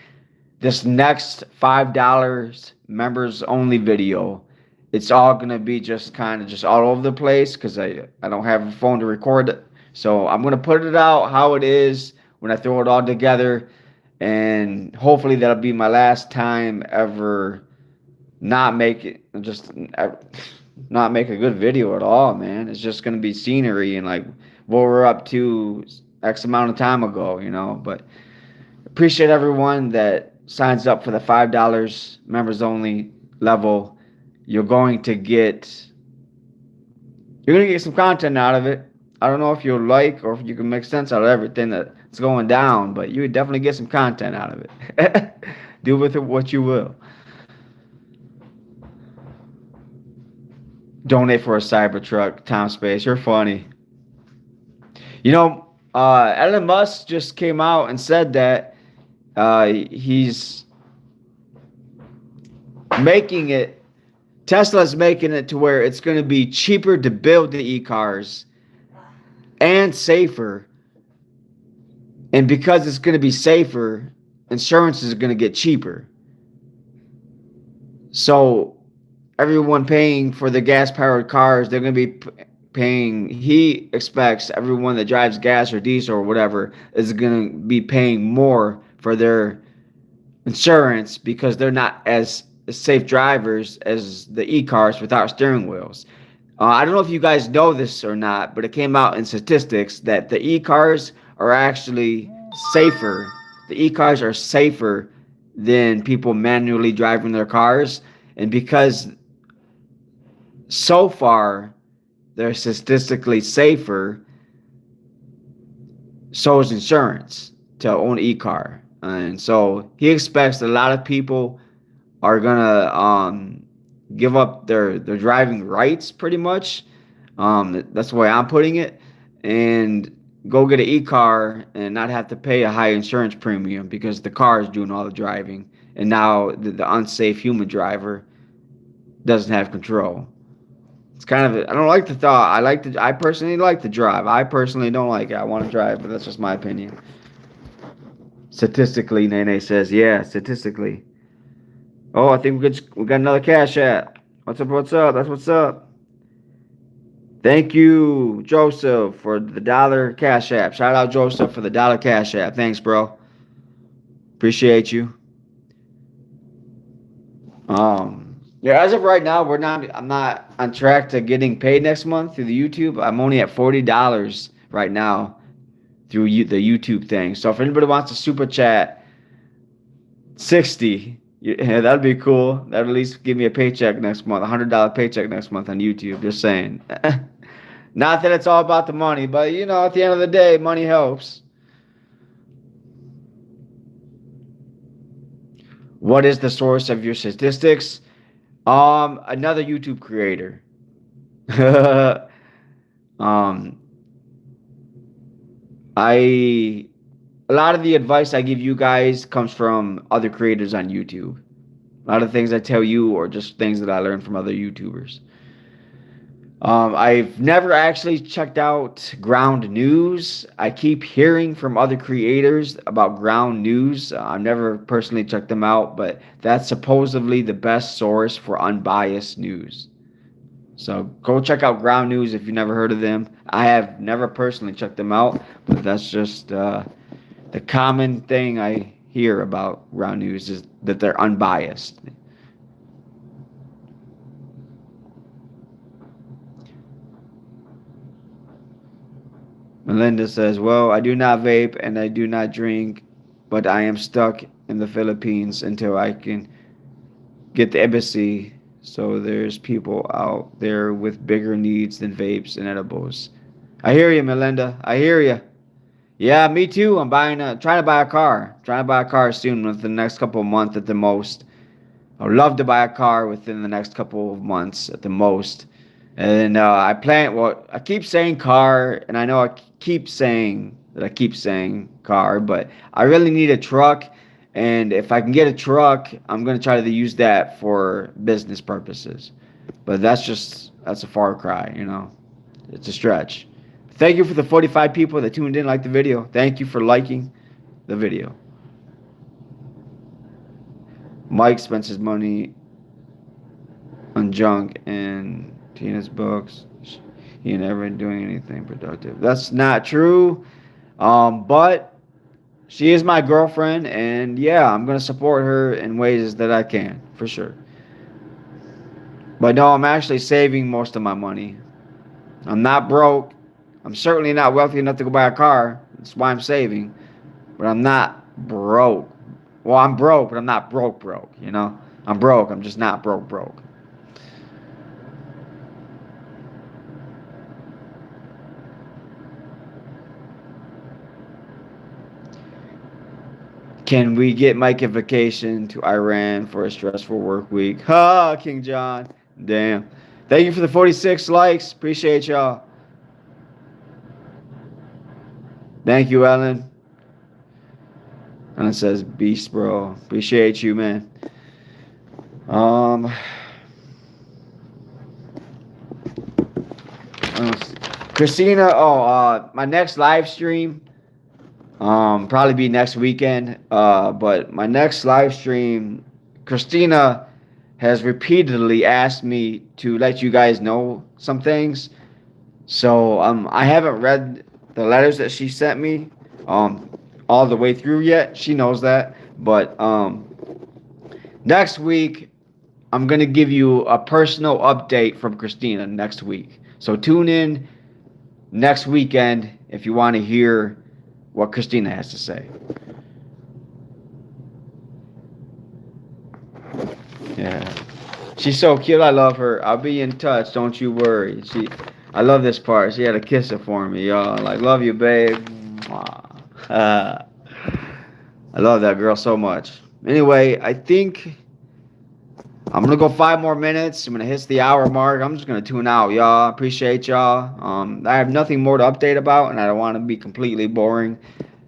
this next $5 members only video. It's all gonna be just kind of just all over the place because I don't have a phone to record it. So I'm gonna put it out how it is when I throw it all together, and hopefully that'll be my last time ever not make it, just not make a good video at all, man. It's just gonna be scenery and like what we're up to X amount of time ago, you know. But appreciate everyone that signs up for the $5 members only level. You're going to get some content out of it. I don't know if you'll like or if you can make sense out of everything that's going down, but you would definitely get some content out of it. Do with it what you will. Donate for a Cybertruck, Tom Space. You're funny. You know, Elon Musk just came out and said that he's making it, Tesla's making it to where it's going to be cheaper to build the e-cars and safer. And because it's going to be safer, insurance is going to get cheaper. So everyone paying for the gas-powered cars, they're going to be paying. He expects everyone that drives gas or diesel or whatever is going to be paying more for their insurance because they're not as safe drivers as the e-cars without steering wheels. I don't know if you guys know this or not, but it came out in statistics that the e-cars are actually safer. The e-cars are safer than people manually driving their cars. And because so far they're statistically safer, so is insurance to own an e-car. And so he expects a lot of people are gonna give up their driving rights pretty much. That's the way I'm putting it, and go get an e-car and not have to pay a high insurance premium because the car is doing all the driving, and now the unsafe human driver doesn't have control. It's kind of I don't like the thought. I personally like to drive. I personally don't like it. I want to drive, but that's just my opinion. Statistically, Nene says, yeah, statistically. Oh, I think we got another cash app. What's up? What's up? That's what's up. Thank you, Joseph, for the dollar cash app. Shout out Joseph for the dollar cash app. Thanks, bro. Appreciate you. Yeah, as of right now, I'm not on track to getting paid next month through the YouTube. I'm only at $40 right now through the YouTube thing. So if anybody wants to super chat 60, yeah, that'd be cool. That'd at least give me a paycheck next month, $100 paycheck next month on YouTube. Just saying. Not that it's all about the money, but you know, at the end of the day, money helps. What is the source of your statistics? Another YouTube creator. A lot of the advice I give you guys comes from other creators on YouTube. A lot of things I tell you or just things that I learned from other YouTubers. I've never actually checked out Ground News. I keep hearing from other creators about Ground News. I've never personally checked them out, but that's supposedly the best source for unbiased news. So go check out Ground News if you've never heard of them. I have never personally checked them out, but that's just the common thing I hear about Ground News is that they're unbiased. Melinda says, well, I do not vape and I do not drink, but I am stuck in the Philippines until I can get the embassy. So there's people out there with bigger needs than vapes and edibles. I hear you, Melinda. I hear you. Yeah, me too. I'm trying to buy a car. Trying to buy a car soon within the next couple of months at the most. I would love to buy a car within the next couple of months at the most. And I keep saying car, and I know I keep saying car, but I really need a truck. And if I can get a truck, I'm going to try to use that for business purposes. But that's a far cry, you know. It's a stretch. Thank you for the 45 people that tuned in, liked the video. Thank you for liking the video. Mike spends his money on junk and Tina's books. He never doing anything productive. That's not true. But she is my girlfriend, and yeah, I'm gonna support her in ways that I can, for sure. But no, I'm actually saving most of my money. I'm not broke. I'm certainly not wealthy enough to go buy a car. That's why I'm saving. But I'm not broke. Well, I'm broke, but I'm not broke, you know? I'm broke. I'm just not broke. Can we get Mike a vacation to Iran for a stressful work week? Ha, King John. Damn. Thank you for the 46 likes. Appreciate y'all. Thank you, Ellen. Ellen says, beast, bro. Appreciate you, man. Christina, my next live stream probably be next weekend. But my next live stream, Christina has repeatedly asked me to let you guys know some things. So I haven't read the letters that she sent me um, all the way through yet. She knows that. But next week, I'm going to give you a personal update from Christina next week. So tune in next weekend if you want to hear what Christina has to say. Yeah. She's so cute. I love her. I'll be in touch. Don't you worry. I love this part. She had to kiss it for me, y'all. Like, love you, babe. I love that girl so much. Anyway, I think I'm gonna go 5 more minutes. I'm gonna hit the hour mark. I'm just gonna tune out, y'all. Appreciate y'all. I have nothing more to update about, and I don't want to be completely boring.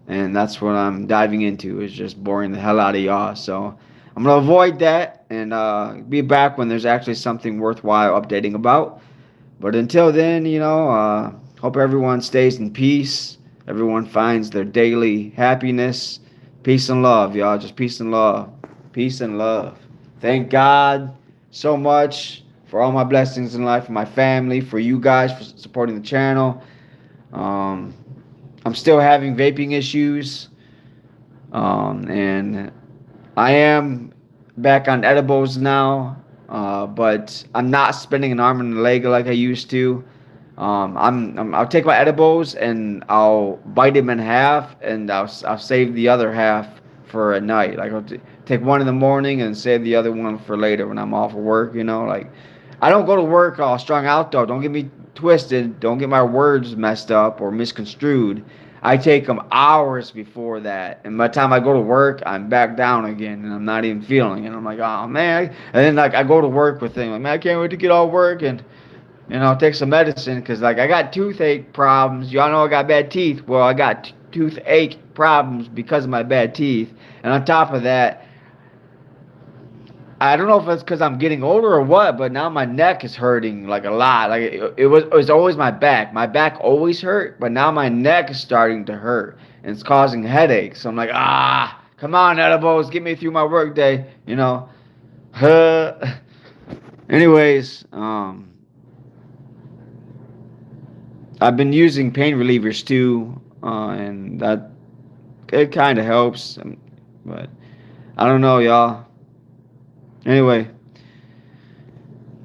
And that's what I'm diving into, is just boring the hell out of y'all. So I'm gonna avoid that and be back when there's actually something worthwhile updating about. But until then, hope everyone stays in peace. Everyone finds their daily happiness. Peace and love, y'all. Just peace and love. Peace and love. Thank God so much for all my blessings in life, for my family, for you guys for supporting the channel. I'm still having vaping issues. And I am back on edibles now, but I'm not spending an arm and a leg like I used to. I'll take my edibles and I'll bite them in half, and I'll save the other half for at night. Like I'll take one in the morning and save the other one for later when I'm off of work. Like I don't go to work all strung out though. Don't get me twisted. Don't get my words messed up or misconstrued. I take them hours before that, and by the time I go to work, I'm back down again, and I'm not even feeling it. I'm like, oh man, and then like I go to work with things like, man, I can't wait to get off work and take some medicine, because like I got toothache problems. Y'all know I got bad teeth. Well, I got toothache problems because of my bad teeth, and on top of that, I don't know if it's because I'm getting older or what, but now my neck is hurting like a lot. Like it was always my back. My back always hurt, but now my neck is starting to hurt, and it's causing headaches. So I'm like, come on, edibles, get me through my work day. Anyways, I've been using pain relievers too, and that it kind of helps, but I don't know, y'all. Anyway,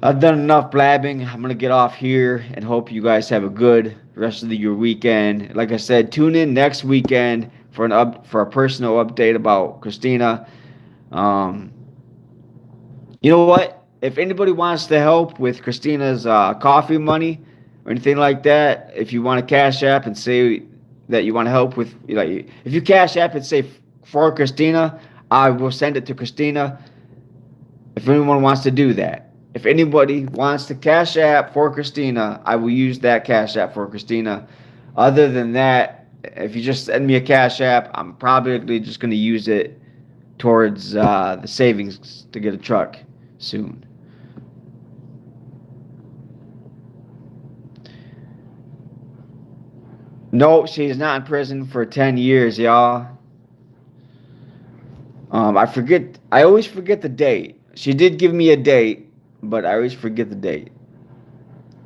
I've done enough blabbing. I'm gonna get off here and hope you guys have a good rest of your weekend. Like I said, tune in next weekend for a personal update about Christina. You know what? If anybody wants to help with Christina's coffee money or anything like that, if you want to cash app and say that you want to help with, like, if you cash app and say for Christina, I will send it to Christina. If anyone wants to do that, if anybody wants to cash app for Christina, I will use that cash app for Christina. Other than that, if you just send me a cash app, I'm probably just going to use it towards the savings to get a truck soon. No, she's not in prison for 10 years, y'all. I always forget the date. She did give me a date, but I always forget the date.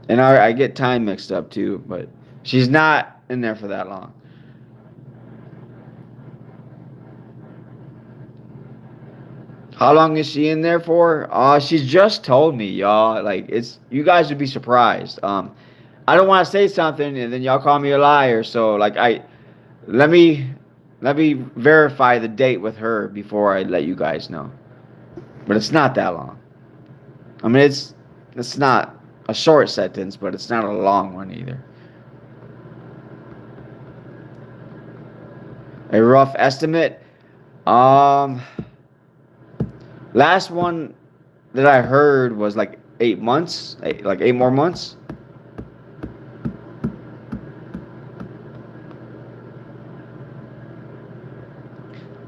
And I get time mixed up too, but she's not in there for that long. How long is she in there for? She's just told me, y'all. Like, you guys would be surprised. I don't want to say something and then y'all call me a liar. So like let me verify the date with her before I let you guys know. But it's not that long. I mean, it's not a short sentence, but it's not a long one either. A rough estimate. Last one that I heard was like 8 months, like 8 more months.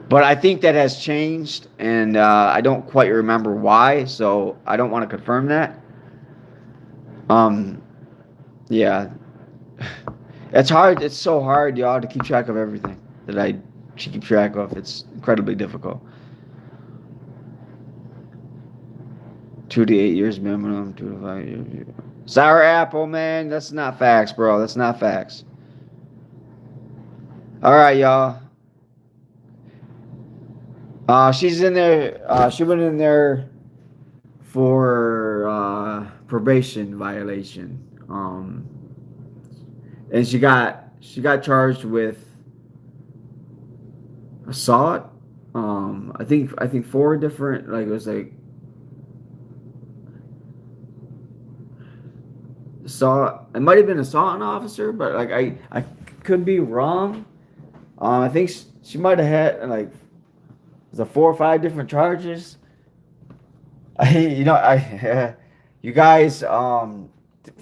But I think that has changed, and I don't quite remember why, so I don't want to confirm that. Yeah. It's hard. It's so hard, y'all, to keep track of everything that I should keep track of. It's incredibly difficult. 2 to 8 years minimum, 2 to 5 years. Sour apple, man. That's not facts, bro. That's not facts. All right, y'all. She's in there. She went in there for probation violation. And she got charged with assault. I think four different, like, it was like assault. It might have been assault an officer, but like I could be wrong. I think she might have had like the 4 or 5 different charges. I you guys, for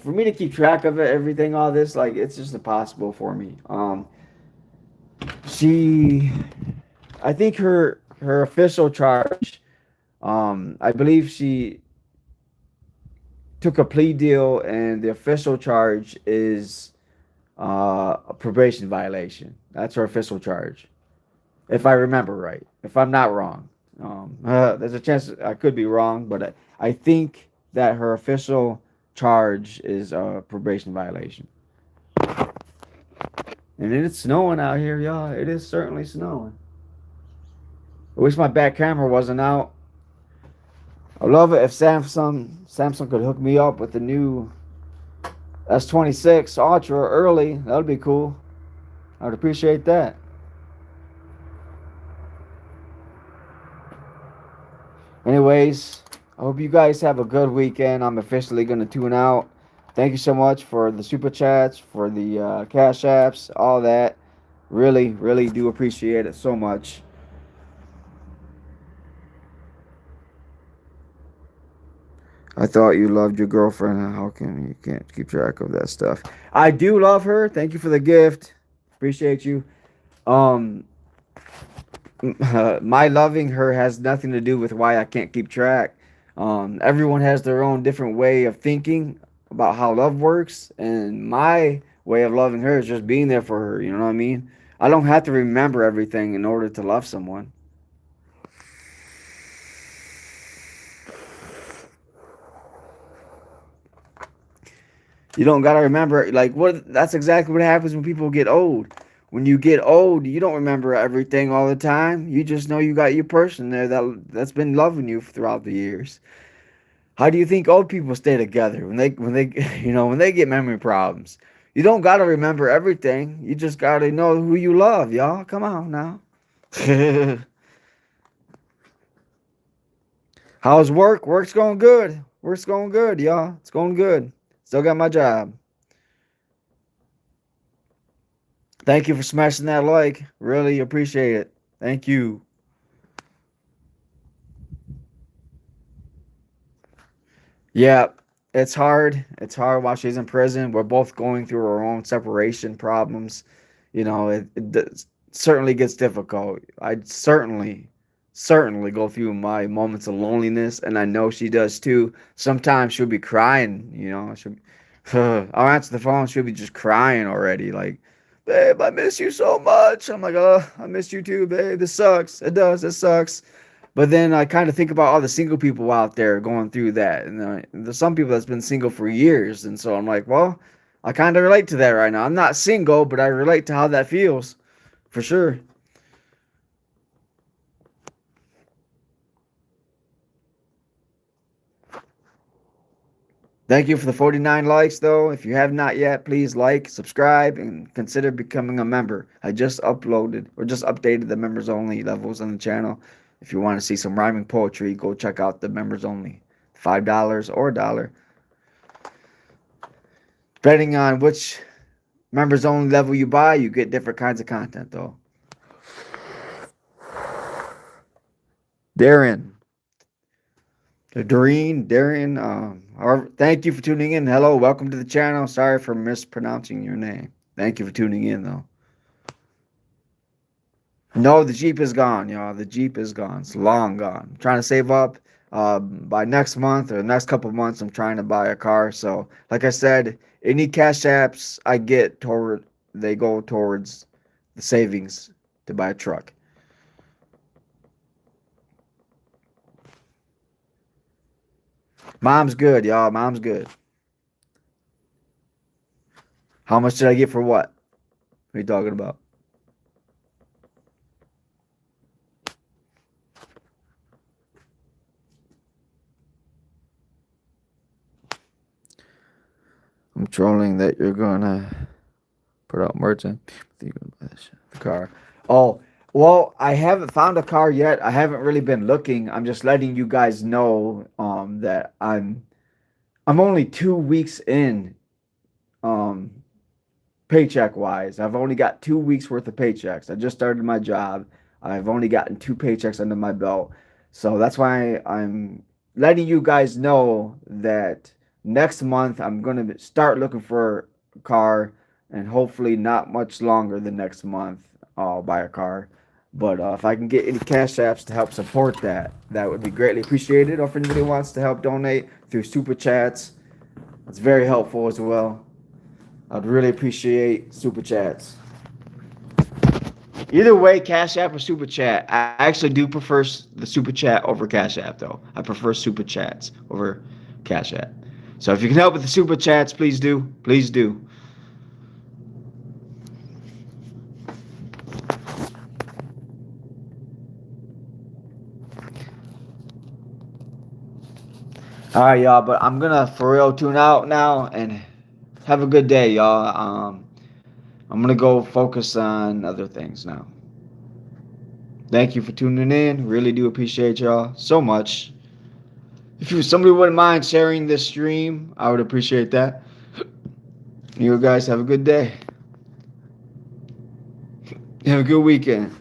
me to keep track of it, everything, all this, like, it's just impossible for me. She, I think her official charge, I believe she took a plea deal, and the official charge is a probation violation. That's her official charge, if I remember right. If I'm not wrong, there's a chance I could be wrong, but I think that her official charge is a probation violation. And it's snowing out here, y'all. It is certainly snowing. I wish my back camera wasn't out. I love it if Samsung could hook me up with the new S26 Ultra early. That would be cool. I would appreciate that. Anyways, I hope you guys have a good weekend. I'm officially going to tune out. Thank you so much for the super chats, for the cash apps, all that. Really, really do appreciate it so much. I thought you loved your girlfriend. How come you can't keep track of that stuff? I do love her. Thank you for the gift. Appreciate you. Um, my loving her has nothing to do with why I can't keep track. Everyone has their own different way of thinking about how love works, and my way of loving her is just being there for her. You know what I mean? I don't have to remember everything in order to love someone. You don't gotta remember, like, what. That's exactly what happens when people get old. When you get old, you don't remember everything all the time. You just know you got your person there that's been loving you throughout the years. How do you think old people stay together when they when they get memory problems? You don't gotta remember everything. You just gotta know who you love, y'all. Come on now. How's work? Work's going good. Work's going good, y'all. It's going good. Still got my job. Thank you for smashing that like. Really appreciate it. Thank you. Yeah, it's hard. It's hard while she's in prison. We're both going through our own separation problems. It certainly gets difficult. I'd certainly go through my moments of loneliness, and I know she does too. Sometimes she'll be crying. I'll answer the phone. She'll be just crying already. Like, babe, I miss you so much. I'm like, oh, I miss you too, babe. This sucks. It does. It sucks. But then I kind of think about all the single people out there going through that, and there's some people that's been single for years, and so I'm like, well, I kind of relate to that right now. I'm not single, but I relate to how that feels, for sure. Thank you for the 49 likes, though. If you have not yet, please like, subscribe, and consider becoming a member. I just updated the members only levels on the channel. If you want to see some rhyming poetry, go check out the members only. $5 or a dollar. Depending on which members only level you buy, you get different kinds of content, though. Darren. Darian, thank you for tuning in. Hello, welcome to the channel. Sorry for mispronouncing your name. Thank you for tuning in, though. No, the Jeep is gone, y'all. The Jeep is gone. It's long gone. I'm trying to save up. By next month or the next couple of months, I'm trying to buy a car. So, like I said, any cash apps I get they go towards the savings to buy a truck. Mom's good, y'all. Mom's good. How much did I get for what? What are you talking about? I'm trolling that you're gonna put out merch in. The car. Oh, well, I haven't found a car yet. I haven't really been looking. I'm just letting you guys know that I'm only 2 weeks in um paycheck wise. I've only got 2 weeks worth of paychecks. I just started my job. I've only gotten two paychecks under my belt. So that's why I'm letting you guys know that next month I'm going to start looking for a car, and hopefully not much longer than next month I'll buy a car. But if I can get any cash apps to help support that, that would be greatly appreciated. Or if anybody wants to help donate through super chats, it's very helpful as well. I'd really appreciate super chats. Either way, Cash App or Super Chat. I actually do prefer the Super Chat over Cash App, though. I prefer Super Chats over Cash App. So if you can help with the Super Chats, please do. Please do. All right, y'all. But I'm gonna for real tune out now and have a good day, y'all. I'm gonna go focus on other things now. Thank you for tuning in. Really do appreciate y'all so much. If somebody wouldn't mind sharing this stream, I would appreciate that. You guys have a good day. Have a good weekend.